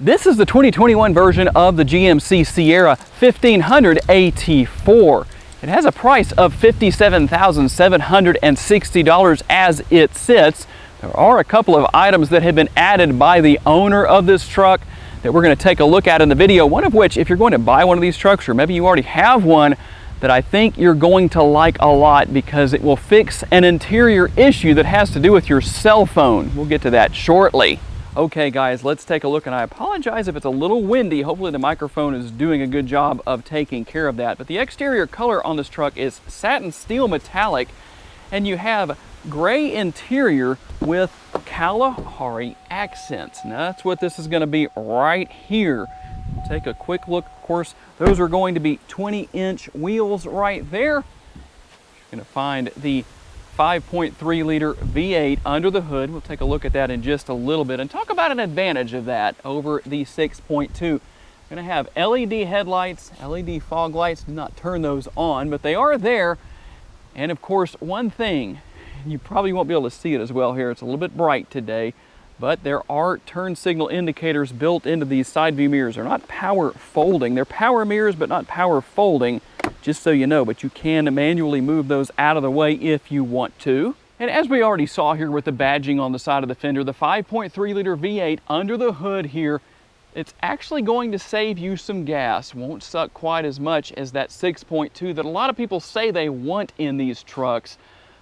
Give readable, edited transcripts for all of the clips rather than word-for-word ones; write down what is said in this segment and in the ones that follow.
This is the 2021 version of the GMC Sierra 1500 AT4. It has a price of $57,760 as it sits. There are a couple of items that have been added by the owner of this truck that we're going to take a look at in the video, one of which, if you're going to buy one of these trucks, or maybe you already have one, that I think you're going to like a lot because it will fix an interior issue that has to do with your cell phone. We'll get to that shortly. Okay guys, let's take a look, and I apologize if it's a little windy. Hopefully the microphone is doing a good job of taking care of that. But the exterior color on this truck is satin steel metallic, and you have gray interior with Kalahari accents. Now that's what this is going to be right here. Take a quick look. Of course, those are going to be 20-inch wheels right there. You're going to find the 5.3 liter V8 under the hood. We'll take a look at that in just a little bit and talk about an advantage of that over the 6.2. Going to have LED headlights, LED fog lights. Do not turn those on, but they are there. And of course, one thing, you probably won't be able to see it as well here. It's a little bit bright today, but there are turn signal indicators built into these side view mirrors. They're not power folding. They're power mirrors, but not power folding, just so you know, but you can manually move those out of the way if you want to. And as we already saw here with the badging on the side of the fender, the 5.3 liter V8 under the hood here, it's actually going to save you some gas. Won't suck quite as much as that 6.2 that a lot of people say they want in these trucks.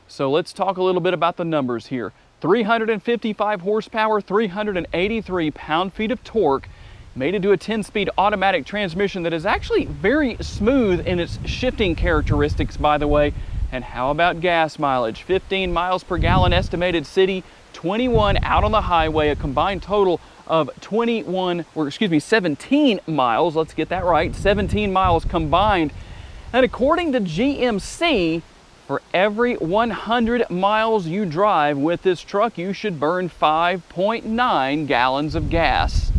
So let's talk a little bit about the numbers here. 355 horsepower, 383 pound-feet of torque, made into a 10-speed automatic transmission that is actually very smooth in its shifting characteristics, by the way. And how about gas mileage? 15 miles per gallon estimated city, 21 out on the highway, a combined total of 17 miles. Let's get that right, 17 miles combined. And according to GMC, for every 100 miles you drive with this truck, you should burn 5.9 gallons of gas.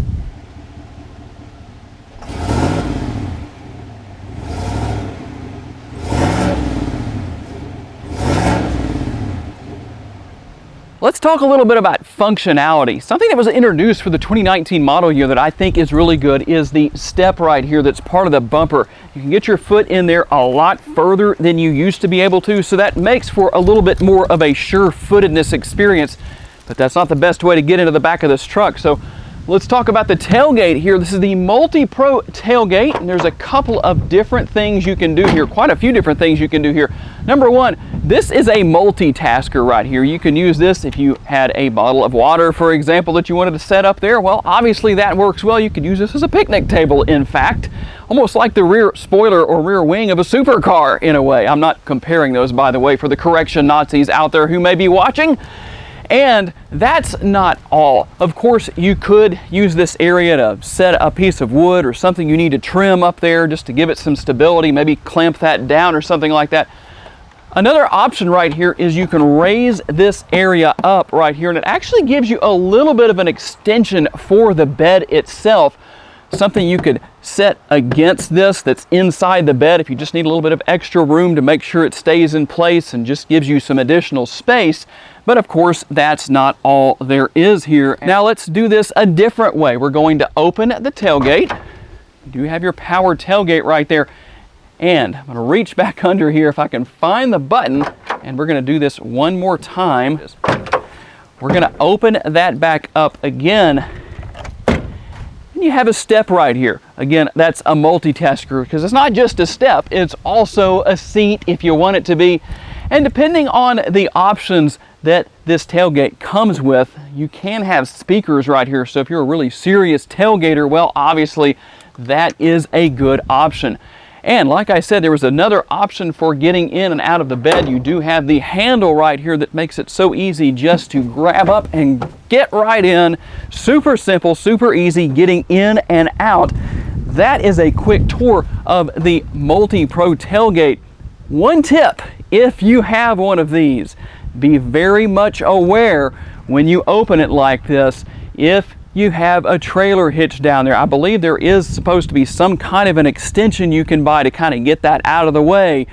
Let's talk a little bit about functionality. Something that was introduced for the 2019 model year that I think is really good is the step right here that's part of the bumper. You can get your foot in there a lot further than you used to be able to, so that makes for a little bit more of a sure-footedness experience, but that's not the best way to get into the back of this truck. So let's talk about the tailgate here. This is the Multi-Pro tailgate, and there's a couple of different things you can do here, quite a few different things you can do here. Number one, this is a multitasker right here. You can use this if you had a bottle of water, for example, that you wanted to set up there. Well, obviously that works well. You could use this as a picnic table, in fact, almost like the rear spoiler or rear wing of a supercar in a way. I'm not comparing those, by the way, for the correction Nazis out there who may be watching. And that's not all. Of course, you could use this area to set a piece of wood or something you need to trim up there just to give it some stability, maybe clamp that down or something like that. Another option right here is you can raise this area up right here, and it actually gives you a little bit of an extension for the bed itself. Something you could set against this that's inside the bed if you just need a little bit of extra room to make sure it stays in place and just gives you some additional space. But of course, that's not all there is here. Now let's do this a different way. We're going to open the tailgate. You do have your power tailgate right there. And I'm going to reach back under here if I can find the button, and we're going to do this one more time. We're going to open that back up again. And you have a step right here. Again, that's a multitasker because it's not just a step, it's also a seat if you want it to be. And depending on the options that this tailgate comes with, you can have speakers right here. So if you're a really serious tailgater, well, obviously that is a good option. And like I said, there was another option for getting in and out of the bed. You do have the handle right here that makes it so easy just to grab up and get right in. Super simple, super easy getting in and out. That is a quick tour of the Multi-Pro tailgate. One tip, if you have one of these, be very much aware when you open it like this. If you have a trailer hitched down there, I believe there is supposed to be some kind of an extension you can buy to kind of get that out of the way.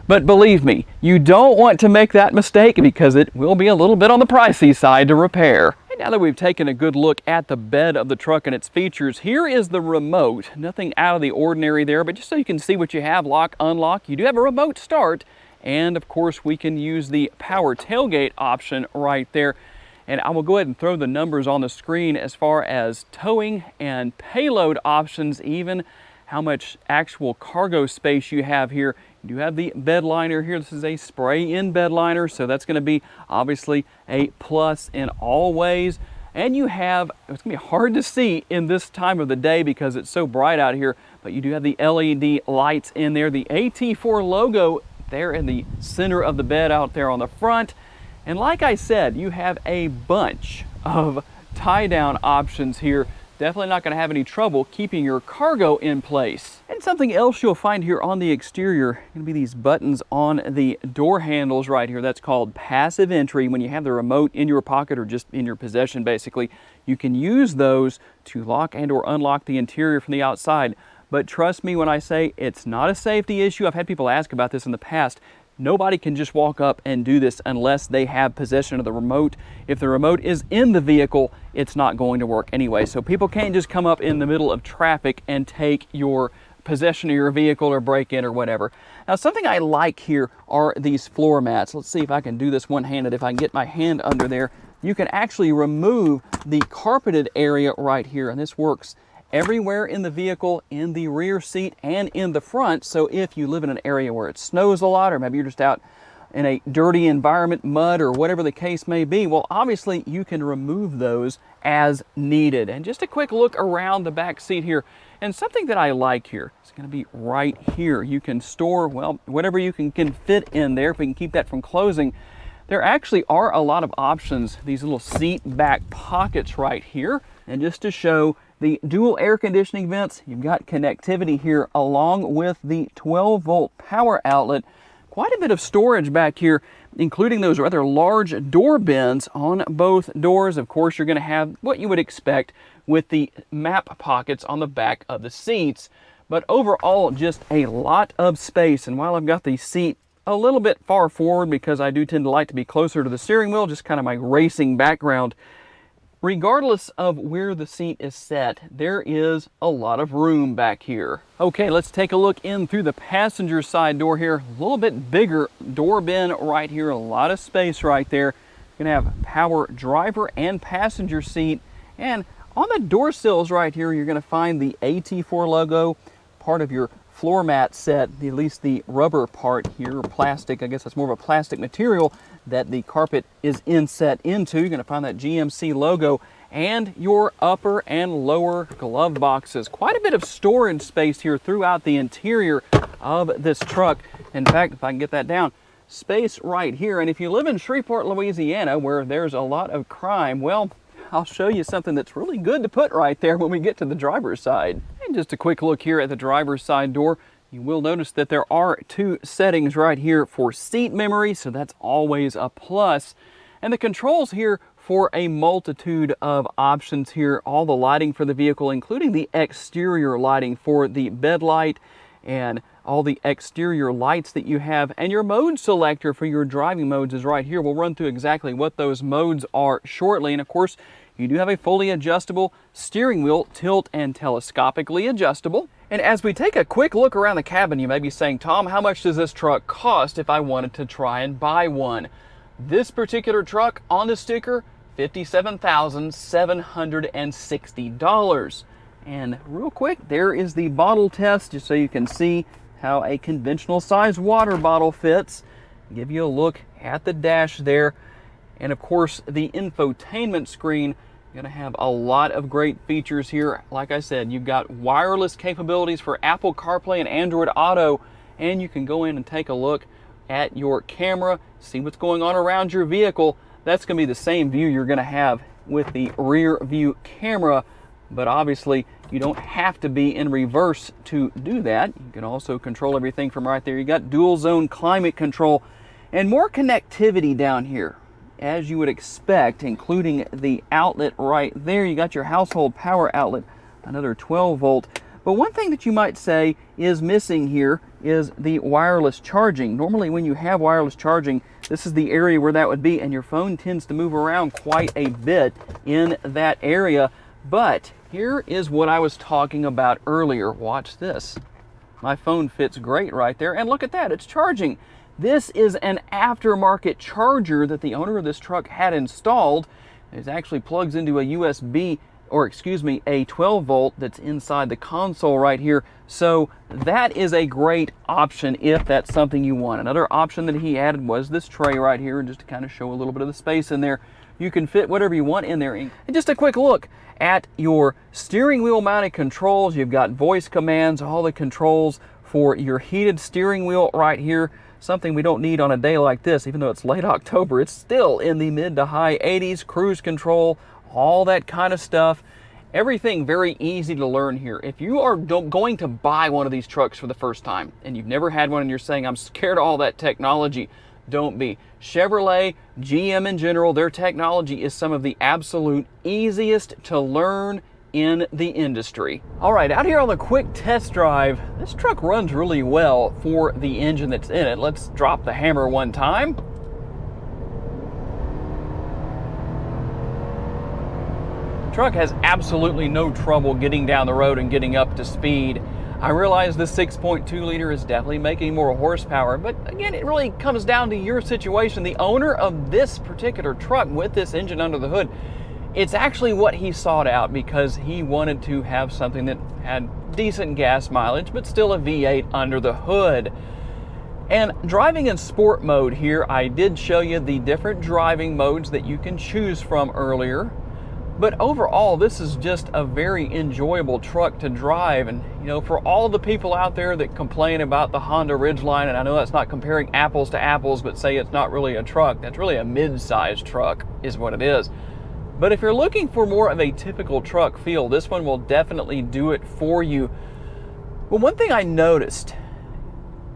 But believe me, you don't want to make that mistake because it will be a little bit on the pricey side to repair. Now that we've taken a good look at the bed of the truck and its features, here is the remote. Nothing out of the ordinary there, but just so you can see what you have, lock, unlock. You do have a remote start, and of course we can use the power tailgate option right there. And I will go ahead and throw the numbers on the screen as far as towing and payload options, even how much actual cargo space you have here. You do have the bed liner here. This is a spray-in bed liner, so that's going to be obviously a plus in all ways. And you have, it's going to be hard to see in this time of the day because it's so bright out here, but you do have the LED lights in there. The AT4 logo there in the center of the bed out there on the front. And like I said, you have a bunch of tie-down options here. Definitely not going to have any trouble keeping your cargo in place. And something else you'll find here on the exterior, going to be these buttons on the door handles right here. That's called passive entry. When you have the remote in your pocket or just in your possession, basically, you can use those to lock and or unlock the interior from the outside. But trust me when I say it's not a safety issue. I've had people ask about this in the past. Nobody can just walk up and do this unless they have possession of the remote. If the remote is in the vehicle, it's not going to work anyway. So people can't just come up in the middle of traffic and take your possession of your vehicle or break in or whatever. Now, something I like here are these floor mats. Let's see if I can do this one-handed. If I can get my hand under there, you can actually remove the carpeted area right here, and this works everywhere in the vehicle, in the rear seat and in the front. So if you live in an area where it snows a lot, or maybe you're just out in a dirty environment, mud or whatever the case may be, well, obviously you can remove those as needed. And just a quick look around the back seat here, and something that I like here is going to be right here. You can store, well, whatever you can fit in there. If we can keep that from closing, there actually are a lot of options. These little seat back pockets right here. And just to show the dual air conditioning vents, you've got connectivity here along with the 12-volt power outlet. Quite a bit of storage back here, including those rather large door bins on both doors. Of course, you're going to have what you would expect with the map pockets on the back of the seats. But overall, just a lot of space. And while I've got the seat a little bit far forward because I do tend to like to be closer to the steering wheel, just kind of my racing background, regardless of where the seat is set, there is a lot of room back here. Okay, let's take a look in through the passenger side door here. A little bit bigger door bin right here, a lot of space right there. You're gonna have power driver and passenger seat. And on the door sills right here, you're gonna find the AT4 logo, part of your floor mat set, at least the rubber part here, or plastic, I guess that's more of a plastic material that the carpet is inset into. You're going to find that GMC logo and your upper and lower glove boxes. Quite a bit of storage space here throughout the interior of this truck. In fact, if I can get that down, space right here. And if you live in Shreveport, Louisiana, where there's a lot of crime, well, I'll show you something that's really good to put right there when we get to the driver's side. And just a quick look here at the driver's side door. You will notice that there are two settings right here for seat memory, so that's always a plus. And the controls here for a multitude of options here. All the lighting for the vehicle, including the exterior lighting for the bed light and all the exterior lights that you have. And your mode selector for your driving modes is right here. We'll run through exactly what those modes are shortly. And of course, you do have a fully adjustable steering wheel, tilt and telescopically adjustable. And as we take a quick look around the cabin, you may be saying, Tom, how much does this truck cost if I wanted to try and buy one? This particular truck on the sticker, $57,760. And real quick, there is the bottle test, just so you can see how a conventional size water bottle fits. Give you a look at the dash there. And of course, the infotainment screen, you're gonna have a lot of great features here. Like I said, you've got wireless capabilities for Apple CarPlay and Android Auto, and you can go in and take a look at your camera, see what's going on around your vehicle. That's gonna be the same view you're gonna have with the rear view camera, but obviously you don't have to be in reverse to do that. You can also control everything from right there. You got dual zone climate control and more connectivity down here, as you would expect, including the outlet right there. You got your household power outlet, another 12 volt, But one thing that you might say is missing here is the wireless charging. Normally when you have wireless charging, this is the area where that would be, and your phone tends to move around quite a bit in that area. But here is what I was talking about earlier. Watch this. My phone fits great right there, and look at that, it's charging. This is an aftermarket charger that the owner of this truck had installed. It actually plugs into a USB, or excuse me, a 12 volt that's inside the console right here. So that is a great option if that's something you want. Another option that he added was this tray right here, and just to kind of show a little bit of the space in there. You can fit whatever you want in there. And just a quick look at your steering wheel mounted controls. You've got voice commands, all the controls for your heated steering wheel right here. Something we don't need on a day like this, even though it's late October. It's still in the mid to high 80s, cruise control, all that kind of stuff. Everything very easy to learn here. If you are going to buy one of these trucks for the first time and you've never had one and you're saying, I'm scared of all that technology, don't be. Chevrolet, GM in general, their technology is some of the absolute easiest to learn in the industry. All right, out here on the quick test drive, this truck runs really well for the engine that's in it. Let's drop the hammer one time. Truck has absolutely no trouble getting down the road and getting up to speed. I realize the 6.2 liter is definitely making more horsepower, but again, it really comes down to your situation. The owner of this particular truck with this engine under the hood, it's actually what he sought out because he wanted to have something that had decent gas mileage, but still a V8 under the hood. And driving in sport mode here, I did show you the different driving modes that you can choose from earlier. But overall, this is just a very enjoyable truck to drive. And you know, for all the people out there that complain about the Honda Ridgeline, and I know that's not comparing apples to apples, but say it's not really a truck, that's really a mid-sized truck is what it is. But if you're looking for more of a typical truck feel, this one will definitely do it for you. But one thing I noticed,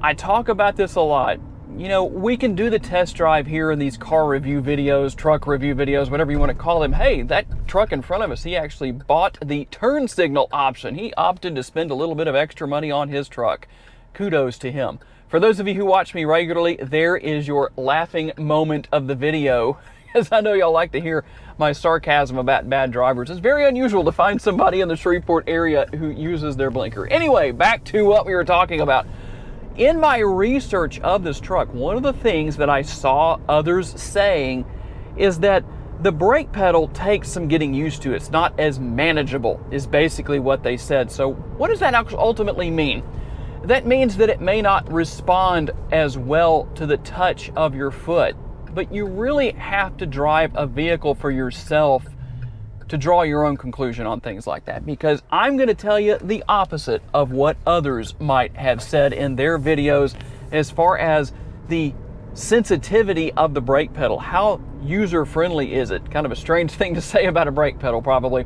I talk about this a lot, you know, we can do the test drive here in these car review videos, truck review videos, whatever you want to call them. Hey, that truck in front of us, he actually bought the turn signal option. He opted to spend a little bit of extra money on his truck. Kudos to him. For those of you who watch me regularly, there is your laughing moment of the video, because I know y'all like to hear my sarcasm about bad drivers. It's very unusual to find somebody in the Shreveport area who uses their blinker. Anyway, back to what we were talking about. In my research of this truck, one of the things that I saw others saying is that the brake pedal takes some getting used to. It's not as manageable, is basically what they said. So what does that ultimately mean? That means that it may not respond as well to the touch of your foot, but you really have to drive a vehicle for yourself to draw your own conclusion on things like that, because I'm going to tell you the opposite of what others might have said in their videos as far as the sensitivity of the brake pedal. How user-friendly is it? Kind of a strange thing to say about a brake pedal probably,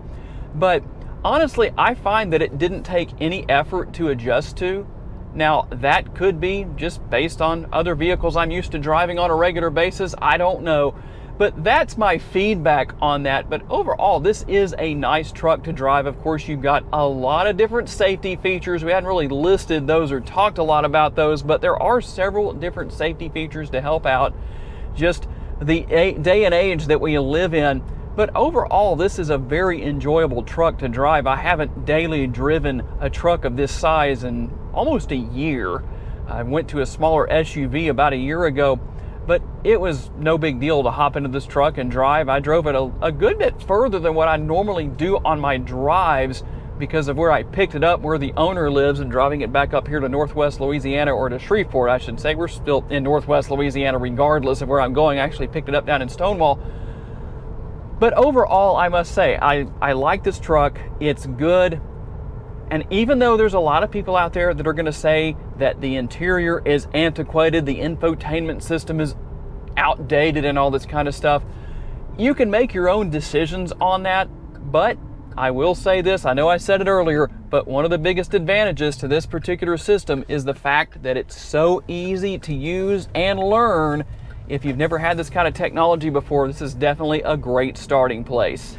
but honestly I find that it didn't take any effort to adjust to. Now that could be just based on other vehicles I'm used to driving on a regular basis, I don't know. But that's my feedback on that. But overall, this is a nice truck to drive. Of course, you've got a lot of different safety features. We hadn't really listed those or talked a lot about those, but there are several different safety features to help out just the day and age that we live in. But overall, this is a very enjoyable truck to drive. I haven't daily driven a truck of this size in almost a year. I went to a smaller SUV about a year ago, but it was no big deal to hop into this truck and drive. I drove it a good bit further than what I normally do on my drives because of where I picked it up, where the owner lives, and driving it back up here to Northwest Louisiana, or to Shreveport, I should say. We're still in Northwest Louisiana regardless of where I'm going. I actually picked it up down in Stonewall. But overall, I must say, I like this truck. It's good. And even though there's a lot of people out there that are going to say that the interior is antiquated, the infotainment system is outdated and all this kind of stuff, you can make your own decisions on that. But I will say this, I know I said it earlier, but one of the biggest advantages to this particular system is the fact that it's so easy to use and learn. If you've never had this kind of technology before, this is definitely a great starting place.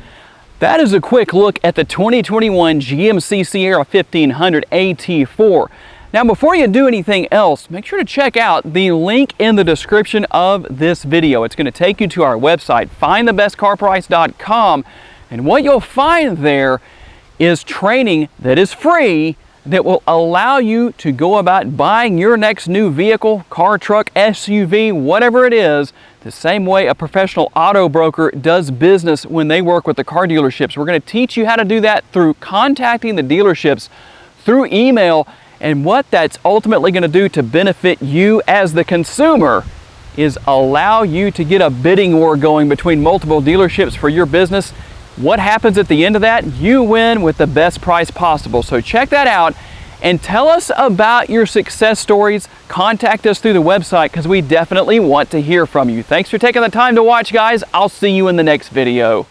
That is a quick look at the 2021 GMC Sierra 1500 AT4. Now, before you do anything else, make sure to check out the link in the description of this video. It's going to take you to our website, findthebestcarprice.com, and what you'll find there is training that is free that will allow you to go about buying your next new vehicle, car, truck, SUV, whatever it is, the same way a professional auto broker does business when they work with the car dealerships. We're going to teach you how to do that through contacting the dealerships through email, and what that's ultimately going to do to benefit you as the consumer is allow you to get a bidding war going between multiple dealerships for your business. What happens at the end of that? You win with the best price possible. So check that out and tell us about your success stories. Contact us through the website because we definitely want to hear from you. Thanks for taking the time to watch, guys. I'll see you in the next video.